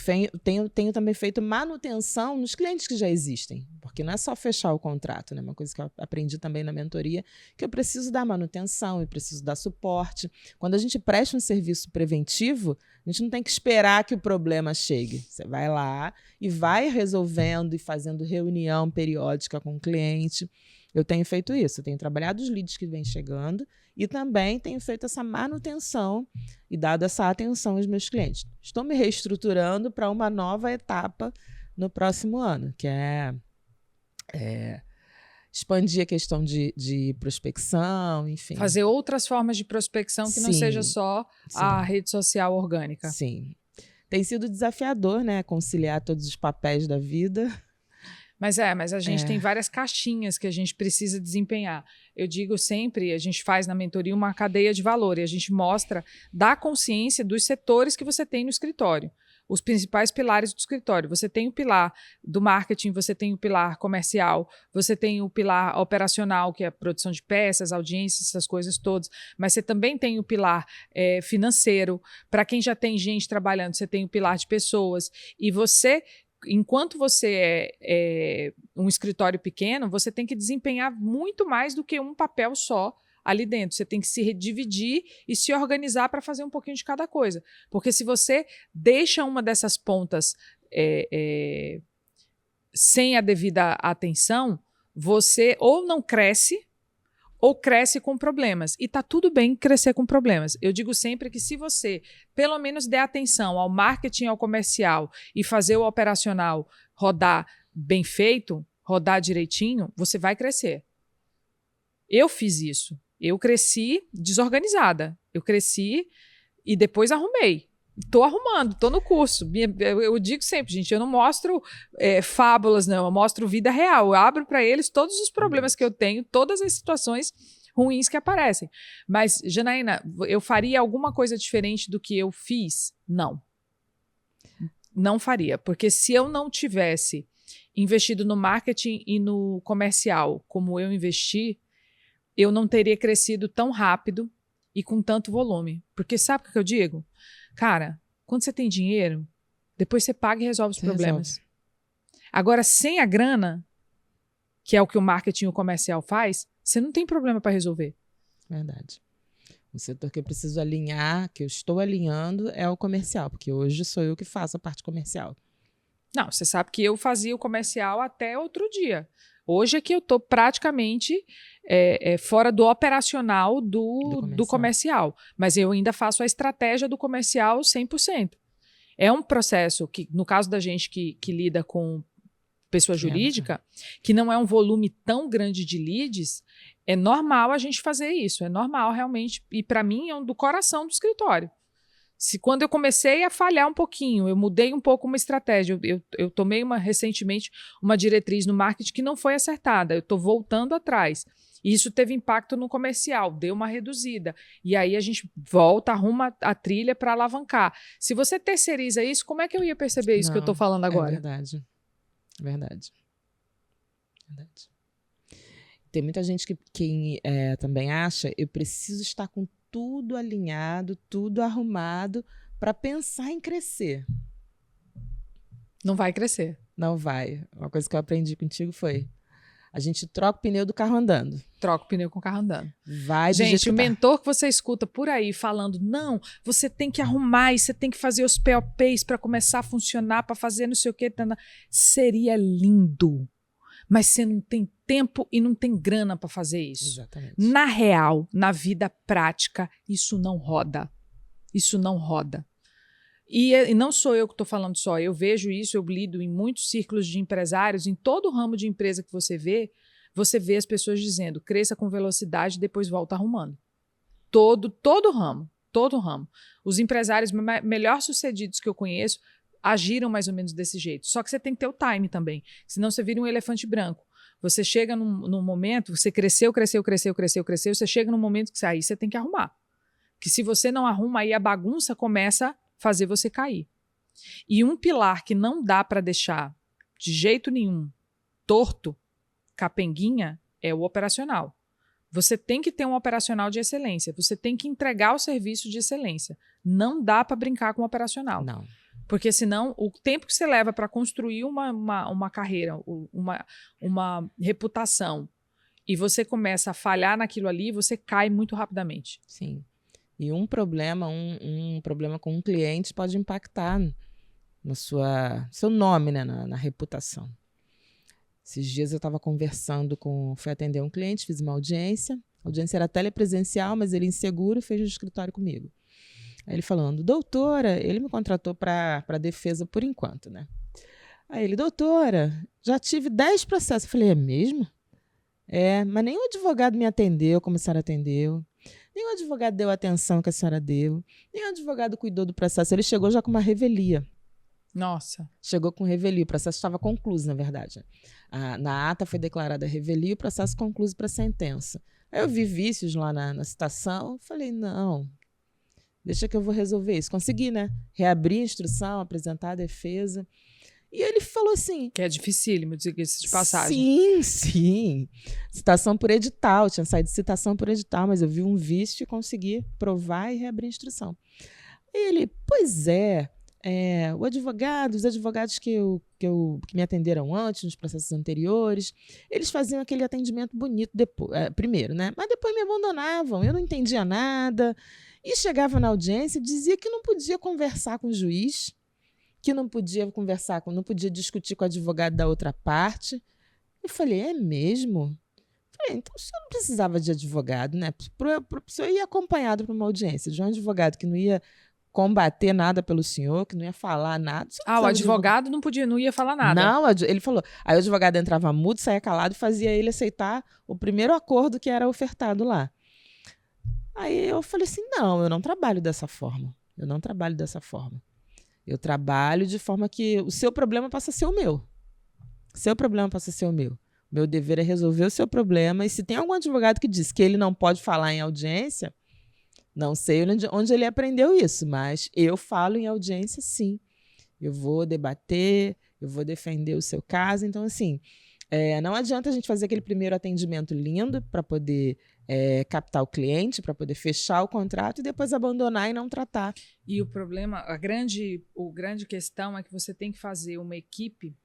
tenho também feito manutenção nos clientes que já existem, porque não é só fechar o contrato, né? Uma coisa que eu aprendi também na mentoria, que eu preciso dar manutenção, eu preciso dar suporte. Quando a gente presta um serviço preventivo, a gente não tem que esperar que o problema chegue. Você vai lá e vai resolvendo e fazendo reunião periódica com o cliente. Eu tenho feito isso, eu tenho trabalhado os leads que vêm chegando e também tenho feito essa manutenção e dado essa atenção aos meus clientes. Estou me reestruturando para uma nova etapa no próximo ano, que é expandir a questão de prospecção, enfim. Fazer outras formas de prospecção que não seja só a rede social orgânica. Sim. Tem sido desafiador, né? Conciliar todos os papéis da vida. Mas a gente tem várias caixinhas que a gente precisa desempenhar. Eu digo sempre, a gente faz na mentoria uma cadeia de valor e a gente mostra, dá consciência dos setores que você tem no escritório. Os principais pilares do escritório. Você tem o pilar do marketing, você tem o pilar comercial, você tem o pilar operacional, que é a produção de peças, audiências, essas coisas todas. Mas você também tem o pilar financeiro. Para quem já tem gente trabalhando, você tem o pilar de pessoas. E você... Enquanto você é um escritório pequeno, você tem que desempenhar muito mais do que um papel só ali dentro. Você tem que se dividir e se organizar para fazer um pouquinho de cada coisa. Porque se você deixa uma dessas pontas sem a devida atenção, você ou não cresce ou cresce com problemas. E tá tudo bem crescer com problemas. Eu digo sempre que se você, pelo menos, der atenção ao marketing, ao comercial e fazer o operacional rodar bem feito, rodar direitinho, você vai crescer. Eu fiz isso. Eu cresci desorganizada. Eu cresci e depois arrumei. Estou arrumando, estou no curso. Eu digo sempre, gente, eu não mostro fábulas, não. Eu mostro vida real. Eu abro para eles todos os problemas que eu tenho, todas as situações ruins que aparecem. Mas, Janaína, eu faria alguma coisa diferente do que eu fiz? Não. Não faria. Porque se eu não tivesse investido no marketing e no comercial como eu investi, eu não teria crescido tão rápido e com tanto volume. Porque sabe o que eu digo? Cara, quando você tem dinheiro, depois você paga e resolve os problemas. Agora, sem a grana, que é o que o marketing e o comercial faz, você não tem problema para resolver. Verdade. O setor que eu preciso alinhar, que eu estou alinhando, é o comercial, porque hoje sou eu que faço a parte comercial. Não, você sabe que eu fazia o comercial até outro dia. Hoje é que eu estou praticamente fora do operacional do comercial. Mas eu ainda faço a estratégia do comercial 100%. É um processo que, no caso da gente que lida com pessoa jurídica, que não é um volume tão grande de leads, é normal a gente fazer isso. É normal, realmente. E, para mim, é do coração do escritório. Quando eu comecei a falhar um pouquinho, eu mudei um pouco uma estratégia. Eu tomei recentemente uma diretriz no marketing que não foi acertada. Eu estou voltando atrás. E isso teve impacto no comercial, deu uma reduzida. E aí a gente volta, arruma a trilha para alavancar. Se você terceiriza isso, como é que eu ia perceber isso que eu estou falando agora? É verdade. Verdade. Verdade. Tem muita gente que também acha, eu preciso estar com tudo alinhado, tudo arrumado para pensar em crescer. Não vai crescer. Não vai. Uma coisa que eu aprendi contigo foi, a gente troca o pneu do carro andando. Troca o pneu com o carro andando. Vai do jeito Gente, que o tá. mentor que você escuta por aí falando, não, você tem que arrumar e você tem que fazer os POPs para começar a funcionar, para fazer não sei o que, seria lindo. Mas você não tem tempo e não tem grana para fazer isso. Exatamente. Na real, na vida prática, isso não roda. Isso não roda. E não sou eu que estou falando só, eu vejo isso, eu lido em muitos círculos de empresários, em todo ramo de empresa que você vê as pessoas dizendo, cresça com velocidade e depois volta arrumando. Todo ramo. Os empresários melhor sucedidos que eu conheço agiram mais ou menos desse jeito. Só que você tem que ter o time também, senão você vira um elefante branco. Você chega num momento, você cresceu, você chega num momento que aí você tem que arrumar. Que se você não arruma, aí a bagunça começa a fazer você cair. E um pilar que não dá para deixar de jeito nenhum torto, capenguinha, é o operacional. Você tem que ter um operacional de excelência, você tem que entregar o serviço de excelência. Não dá para brincar com o operacional. Não. Porque senão o tempo que você leva para construir uma carreira, uma reputação, e você começa a falhar naquilo ali, você cai muito rapidamente. Sim. E um problema com um cliente pode impactar no seu nome, né, na reputação. Esses dias eu estava conversando fui atender um cliente, fiz uma audiência. A audiência era telepresencial, mas ele inseguro fez no escritório comigo. Aí ele falando, doutora, ele me contratou para defesa por enquanto, né? Aí ele, doutora, já tive 10 processos. Eu falei, é mesmo? Mas nem o advogado me atendeu como a senhora atendeu. Nem o advogado deu a atenção que a senhora deu. Nem o advogado cuidou do processo. Ele chegou já com uma revelia. Nossa. Chegou com revelia. O processo estava concluído, na verdade. Na ata foi declarada revelia e o processo concluído para sentença. Aí eu vi vícios lá na citação. Falei, não, deixa que eu vou resolver isso. Consegui, né? Reabrir a instrução, apresentar a defesa. E ele falou assim... Que é dificílimo, diga-se de passagem. Sim. Citação por edital. Tinha saído de citação por edital, mas eu vi um vício e consegui provar e reabrir a instrução. E ele, pois é, os advogados que me atenderam antes, nos processos anteriores, eles faziam aquele atendimento bonito primeiro, né? Mas depois me abandonavam, eu não entendia nada. E chegava na audiência e dizia que não podia conversar com o juiz, que não podia não podia discutir com o advogado da outra parte. Eu falei, é mesmo? Falei, então o senhor não precisava de advogado, né? O senhor ia acompanhado para uma audiência de um advogado que não ia combater nada pelo senhor, que não ia falar nada. O advogado não ia falar nada. Não, ele falou. Aí o advogado entrava mudo, saía calado e fazia ele aceitar o primeiro acordo que era ofertado lá. Aí eu falei assim, não, eu não trabalho dessa forma. Eu trabalho de forma que o seu problema passa a ser o meu. Meu dever é resolver o seu problema. E se tem algum advogado que diz que ele não pode falar em audiência, não sei onde ele aprendeu isso, mas eu falo em audiência, sim. Eu vou debater, eu vou defender o seu caso. Então, assim, não adianta a gente fazer aquele primeiro atendimento lindo para poder captar o cliente, para poder fechar o contrato e depois abandonar e não tratar. E o problema, a grande questão é que você tem que fazer uma equipe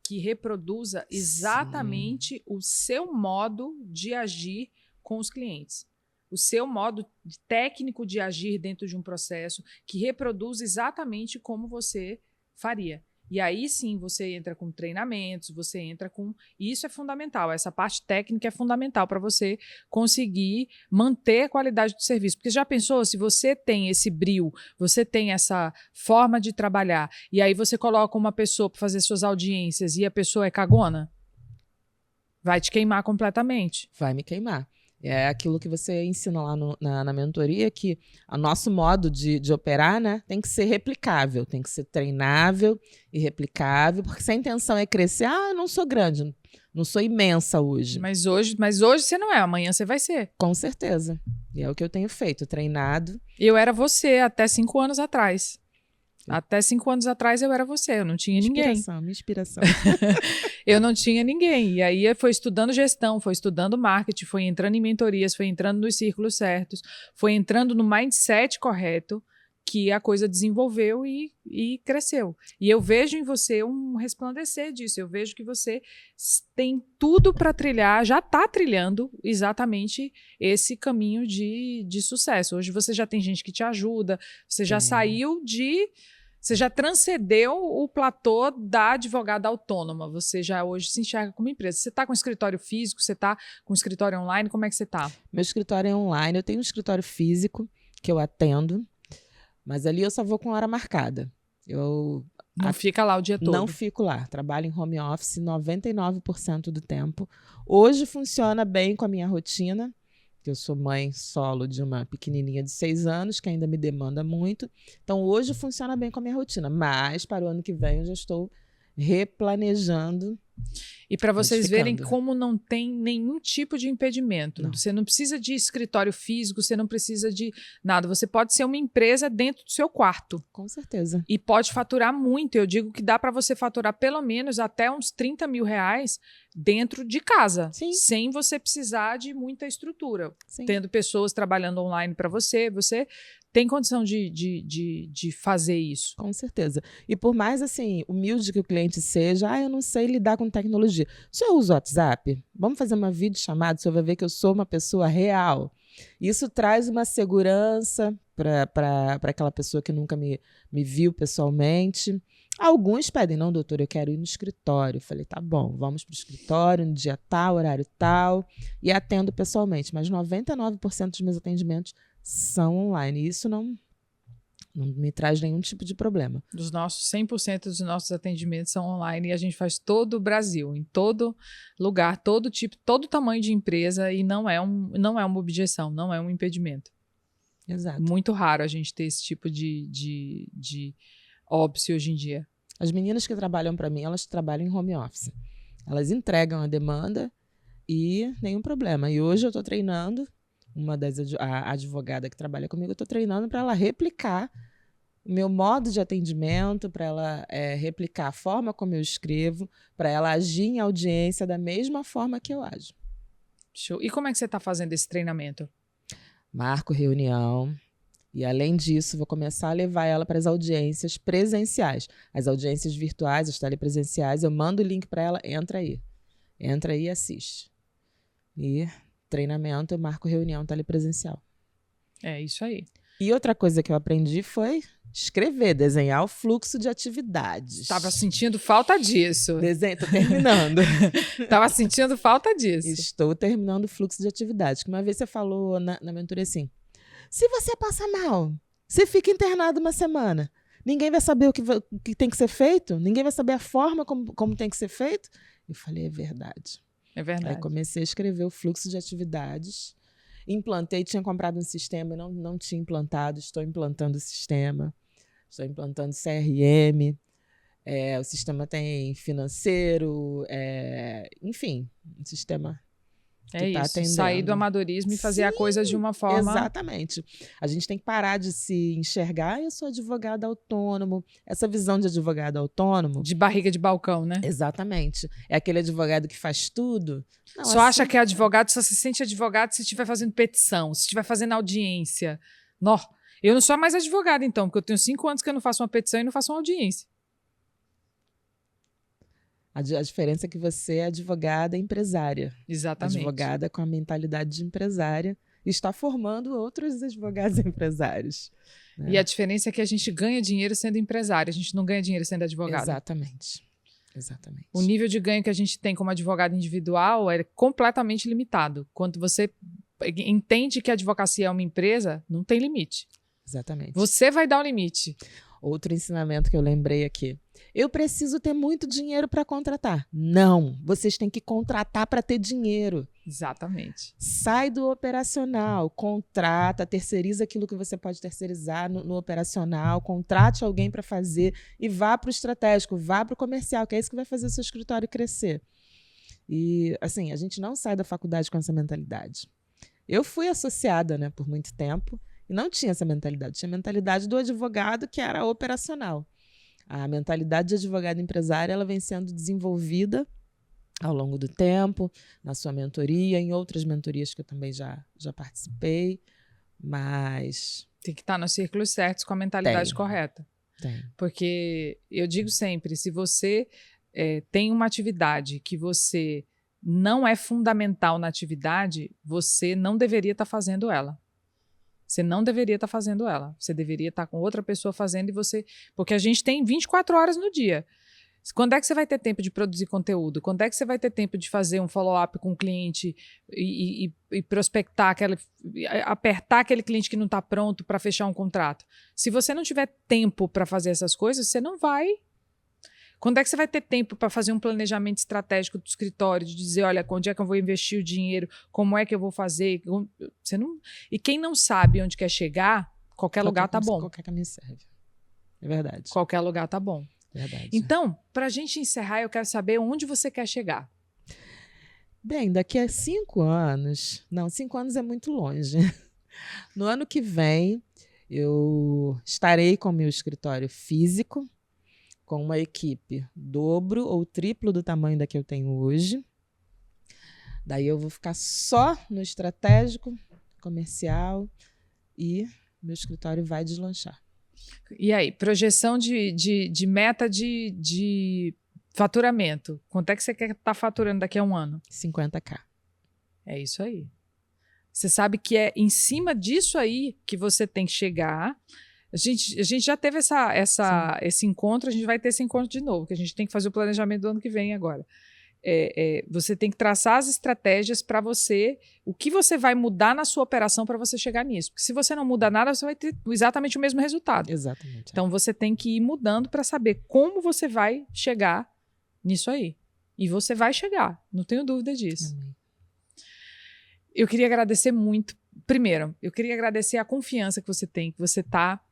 que reproduza exatamente o seu modo de agir com os clientes. O seu modo técnico de agir dentro de um processo que reproduz exatamente como você faria. E aí sim você entra com treinamentos, você entra com... E isso é fundamental, essa parte técnica é fundamental para você conseguir manter a qualidade do serviço. Porque já pensou, se você tem esse brio, você tem essa forma de trabalhar, e aí você coloca uma pessoa para fazer suas audiências e a pessoa é cagona? Vai te queimar completamente. Vai me queimar. É aquilo que você ensina lá na mentoria, que o nosso modo de operar, né, tem que ser replicável, tem que ser treinável e replicável, porque se a intenção é crescer, eu não sou grande, não sou imensa hoje. Mas hoje você não é, amanhã você vai ser. Com certeza. E é o que eu tenho feito, treinado. Eu era você até 5 anos atrás. Até 5 anos atrás eu era você, eu não tinha ninguém. Minha inspiração. Eu não tinha ninguém. E aí foi estudando gestão, foi estudando marketing, foi entrando em mentorias, foi entrando nos círculos certos, foi entrando no mindset correto, que a coisa desenvolveu e cresceu. E eu vejo em você um resplandecer disso. Eu vejo que você tem tudo para trilhar, já está trilhando exatamente esse caminho de sucesso. Hoje você já tem gente que te ajuda, você já saiu de... Você já transcendeu o platô da advogada autônoma. Você já hoje se enxerga como empresa. Você está com escritório físico? Você está com escritório online? Como é que você está? Meu escritório é online. Eu tenho um escritório físico que eu atendo, mas ali eu só vou com hora marcada. Não fica lá o dia todo? Não fico lá. Trabalho em home office 99% do tempo. Hoje funciona bem com a minha rotina, que eu sou mãe solo de uma pequenininha de 6 anos, que ainda me demanda muito. Então, hoje funciona bem com a minha rotina. Mas, para o ano que vem, eu já estou replanejando. E para vocês verem como não tem nenhum tipo de impedimento. Não. Você não precisa de escritório físico, você não precisa de nada. Você pode ser uma empresa dentro do seu quarto. Com certeza. E pode faturar muito. Eu digo que dá para você faturar pelo menos até uns 30 mil reais dentro de casa. Sim. Sem você precisar de muita estrutura. Sim. Tendo pessoas trabalhando online para você, você tem condição de fazer isso. Com certeza. E por mais assim, humilde que o cliente seja, eu não sei lidar com tecnologia. O senhor usa o WhatsApp? Vamos fazer uma videochamada, o senhor vai ver que eu sou uma pessoa real. Isso traz uma segurança para aquela pessoa que nunca me viu pessoalmente. Alguns pedem, não, doutor, eu quero ir no escritório. Eu falei, tá bom, vamos para o escritório no dia tal, horário tal, e atendo pessoalmente. Mas 99% dos meus atendimentos são online. E isso não me traz nenhum tipo de problema. 100% dos nossos atendimentos são online e a gente faz todo o Brasil, em todo lugar, todo tipo, todo tamanho de empresa, e não é uma objeção, não é um impedimento. Exato. Muito raro a gente ter esse tipo de óbice hoje em dia. As meninas que trabalham para mim, elas trabalham em home office. Elas entregam a demanda e nenhum problema. E hoje eu estou treinando a advogada que trabalha comigo, eu estou treinando para ela replicar o meu modo de atendimento, para ela replicar a forma como eu escrevo, para ela agir em audiência da mesma forma que eu ajo. Show. E como é que você está fazendo esse treinamento? Marco reunião e, além disso, vou começar a levar ela para as audiências presenciais. As audiências virtuais, as telepresenciais, eu mando o link para ela, entra aí e assiste. E treinamento, eu marco reunião telepresencial. É isso aí. E outra coisa que eu aprendi foi escrever, desenhar o fluxo de atividades. Estava sentindo falta disso. Estou terminando. Estava sentindo falta disso. Estou terminando o fluxo de atividades. Que uma vez você falou na mentoria assim, se você passa mal, você fica internado uma semana, ninguém vai saber o que tem que ser feito? Ninguém vai saber a forma como tem que ser feito? Eu falei, é verdade. É verdade. Aí comecei a escrever o fluxo de atividades, implantei, tinha comprado um sistema, não tinha implantado, estou implantando o sistema, estou implantando CRM, o sistema tem financeiro, enfim, um sistema que é tá isso, atendendo. Sair do amadorismo e fazer a coisa de uma forma... Exatamente. A gente tem que parar de se enxergar, eu sou advogado autônomo, essa visão de advogado autônomo... De barriga de balcão, né? Exatamente. É aquele advogado que faz tudo. Não, só acha que é advogado, só se sente advogado se estiver fazendo petição, se estiver fazendo audiência. Não, eu não sou mais advogada, então, porque eu tenho 5 anos que eu não faço uma petição e não faço uma audiência. A diferença é que você é advogada empresária. Exatamente. Advogada com a mentalidade de empresária e está formando outros advogados empresários. Né? E a diferença é que a gente ganha dinheiro sendo empresário, a gente não ganha dinheiro sendo advogado. Exatamente. O nível de ganho que a gente tem como advogado individual é completamente limitado. Quando você entende que a advocacia é uma empresa, não tem limite. Exatamente. Você vai dar o limite. Outro ensinamento que eu lembrei aqui. Eu preciso ter muito dinheiro para contratar. Não, vocês têm que contratar para ter dinheiro. Exatamente. Sai do operacional, contrata, terceiriza aquilo que você pode terceirizar no operacional, contrate alguém para fazer e vá para o estratégico, vá para o comercial, que é isso que vai fazer o seu escritório crescer. E, assim, a gente não sai da faculdade com essa mentalidade. Eu fui associada, né, por muito tempo, E não tinha essa mentalidade. Tinha a mentalidade do advogado que era operacional. A mentalidade de advogado empresário, ela vem sendo desenvolvida ao longo do tempo, na sua mentoria, em outras mentorias que eu também já participei, mas... Tem que estar nos círculos certos com a mentalidade correta. Tem. Porque eu digo sempre, se você tem uma atividade que você não é fundamental na atividade, você não deveria estar fazendo ela. Você não deveria estar fazendo ela. Você deveria estar com outra pessoa fazendo e você... Porque a gente tem 24 horas no dia. Quando é que você vai ter tempo de produzir conteúdo? Quando é que você vai ter tempo de fazer um follow-up com o cliente e prospectar, apertar aquele cliente que não está pronto para fechar um contrato? Se você não tiver tempo para fazer essas coisas, você não vai. Quando é que você vai ter tempo para fazer um planejamento estratégico do escritório, de dizer, olha, onde é que eu vou investir o dinheiro, como é que eu vou fazer? Você não... E quem não sabe onde quer chegar, qualquer lugar tá bom. Qualquer caminho serve. É verdade. Qualquer lugar tá bom. Verdade. Então, para a gente encerrar, eu quero saber onde você quer chegar. Bem, daqui a 5 anos... Não, 5 anos é muito longe. No ano que vem, eu estarei com o meu escritório físico, com uma equipe dobro ou triplo do tamanho da que eu tenho hoje. Daí eu vou ficar só no estratégico, comercial, e meu escritório vai deslanchar. E aí, projeção de meta de faturamento. Quanto é que você quer estar faturando daqui a um ano? 50.000. É isso aí. Você sabe que é em cima disso aí que você tem que chegar. A gente já teve esse encontro, a gente vai ter esse encontro de novo, que a gente tem que fazer o planejamento do ano que vem agora. Você tem que traçar as estratégias para você, o que você vai mudar na sua operação para você chegar nisso. Porque se você não muda nada, você vai ter exatamente o mesmo resultado. Exatamente. Então você tem que ir mudando para saber como você vai chegar nisso aí. E você vai chegar, não tenho dúvida disso. Amém. Eu queria agradecer muito. Primeiro, eu queria agradecer a confiança que você tem, que você está...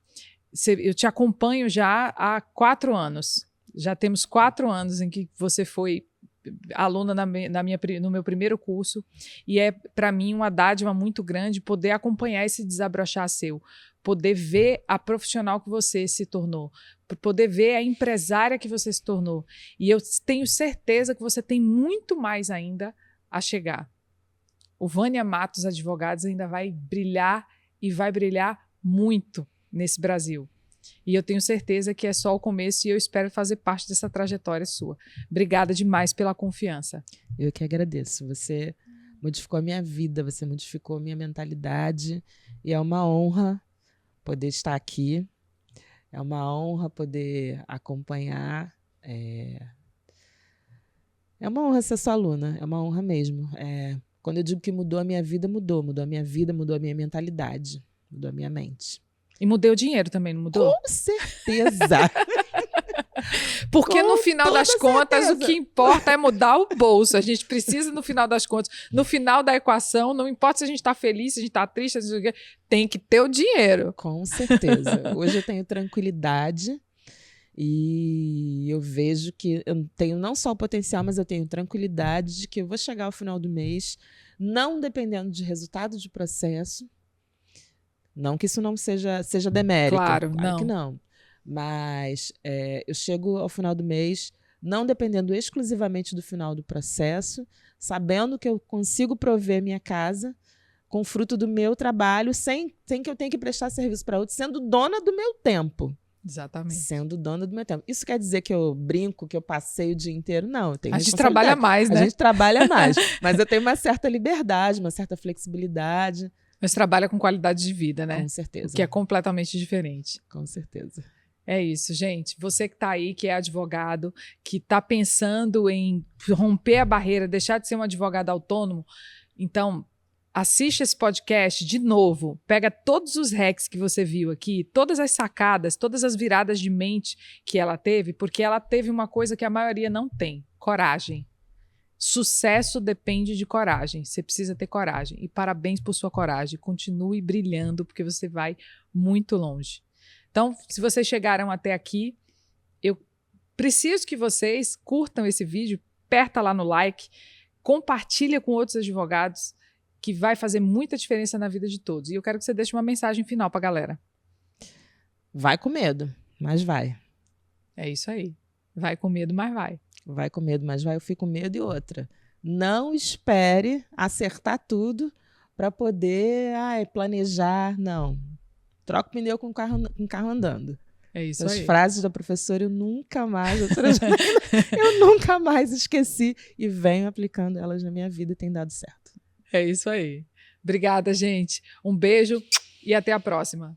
Eu te acompanho já há 4 anos. Já temos 4 anos em que você foi aluna no meu primeiro curso, e é para mim uma dádiva muito grande poder acompanhar esse desabrochar seu, poder ver a profissional que você se tornou, poder ver a empresária que você se tornou, e eu tenho certeza que você tem muito mais ainda a chegar. O Vânia Matos Advogados ainda vai brilhar, e vai brilhar muito nesse Brasil. E eu tenho certeza que é só o começo e eu espero fazer parte dessa trajetória sua. Obrigada demais pela confiança. Eu que agradeço. Você modificou a minha vida, você modificou a minha mentalidade e é uma honra poder estar aqui. É uma honra poder acompanhar. É uma honra ser sua aluna, é uma honra mesmo. Quando eu digo que mudou a minha vida, mudou a minha vida, mudou a minha mentalidade, mudou a minha mente. E mudei o dinheiro também, não mudou? Com certeza! Porque no final das contas, o que importa é mudar o bolso. A gente precisa, no final das contas, no final da equação, não importa se a gente está feliz, se a gente está triste, tem que ter o dinheiro. Com certeza. Hoje eu tenho tranquilidade e eu vejo que eu tenho não só o potencial, mas eu tenho tranquilidade de que eu vou chegar ao final do mês, não dependendo de resultado de processo. Não que isso não seja demérito. Claro não. Que não. Mas eu chego ao final do mês não dependendo exclusivamente do final do processo, sabendo que eu consigo prover minha casa com fruto do meu trabalho, sem que eu tenha que prestar serviço para outros, sendo dona do meu tempo. Exatamente. Sendo dona do meu tempo. Isso quer dizer que eu brinco, que eu passei o dia inteiro? Não, eu tenho a gente trabalha mais, né? A gente trabalha mais, mas eu tenho uma certa liberdade, uma certa flexibilidade. Mas trabalha com qualidade de vida, né? Com certeza. O que é completamente diferente. Com certeza. É isso, gente. Você que está aí, que é advogado, que está pensando em romper a barreira, deixar de ser um advogado autônomo, então assiste esse podcast de novo, pega todos os hacks que você viu aqui, todas as sacadas, todas as viradas de mente que ela teve, porque ela teve uma coisa que a maioria não tem: coragem. Sucesso depende de coragem. Você precisa ter coragem. E parabéns por sua coragem. Continue brilhando, porque você vai muito longe. Então, se vocês chegaram até aqui, eu preciso que vocês curtam esse vídeo, aperta lá no like, compartilha com outros advogados que vai fazer muita diferença na vida de todos. E eu quero que você deixe uma mensagem final para a galera. Vai com medo, mas vai. É isso aí. Vai com medo, mas vai. Vai com medo, mas vai. Eu fico com medo e outra. Não espere acertar tudo para poder planejar. Não. Troca o pneu com o carro andando. É isso As aí. frases da professora eu nunca mais esqueci e venho aplicando elas na minha vida e tem dado certo. É isso aí. Obrigada, gente. Um beijo e até a próxima.